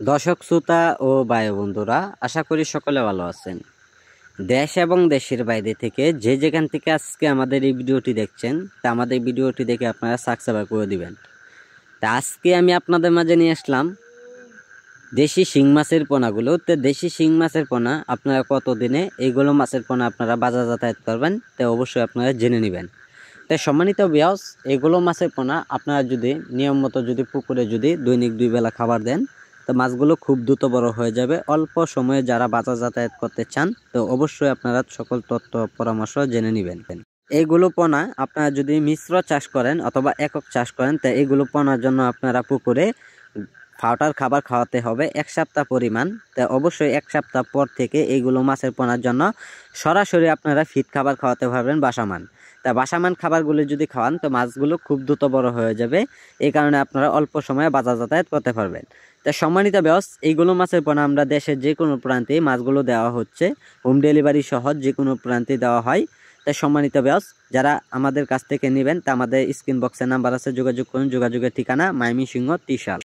দর্শক শ্রোতা ও ভাই বন্ধুরা, আশা করি সকলে ভালো আছেন। দেশ এবং দেশের বাইরে থেকে যে যেখান থেকে আজকে আমাদের এই ভিডিওটি দেখছেন, তা আমাদের ভিডিওটি দেখে আপনারা সাবস্ক্রাইব করে দিবেন। তা আজকে আমি আপনাদের মাঝে নিয়ে আসলাম দেশি শিং মাছের পোনাগুলো। তো দেশি শিং মাছের পোনা আপনারা কতদিনে এইগুলো মাছের পোনা আপনারা বাজার যাতায়াত করবেন, তো অবশ্যই আপনারা জেনে নেবেন। তাই সম্মানিত ভিউয়ার্স, এগুলো মাছের পোনা আপনারা যদি নিয়ম মতো যদি পুকুরে যদি দৈনিক 2 বেলা খাবার দেন, তো মাছগুলো খুব দ্রুত বড় হয়ে যাবে। অল্প সময়ে যারা বাজার যাতায়াত করতে চান, তো অবশ্যই আপনারা সকল তথ্য পরামর্শ জেনে নেবেন। এইগুলো পোনা আপনারা যদি মিশ্র চাষ করেন অথবা একক চাষ করেন, তো এইগুলো পোনার জন্য আপনারা পুকুরে পাউডার খাবার খাওয়াতে হবে 1 সপ্তাহ পরিমাণ। তা অবশ্যই 1 সপ্তাহ পর থেকে এইগুলো মাছের পোনার জন্য সরাসরি আপনারা ফিড খাবার খাওয়াতে পারবেন বাসামান। তা বাসামান খাবারগুলো যদি খাওয়ান, তো মাছগুলো খুব দ্রুত বড় হয়ে যাবে। এই কারণে আপনারা অল্প সময়ে বাজার যাতায়াত করতে পারবেন। তা সম্মানিত ভিউয়ার্স, এইগুলো মাছের পোনা আমরা দেশের যে কোনো প্রান্তে মাছগুলো দেওয়া হচ্ছে, হোম ডেলিভারি সহ যে কোনো প্রান্তে দেওয়া হয়। তাই সম্মানিত ভিউয়ার্স, যারা আমাদের কাছ থেকে নেবেন, তা আমাদের স্ক্রিন বক্সের নাম্বার আছে, যোগাযোগ করুন। যোগাযোগের ঠিকানা ময়মনসিংহ ত্রিশাল।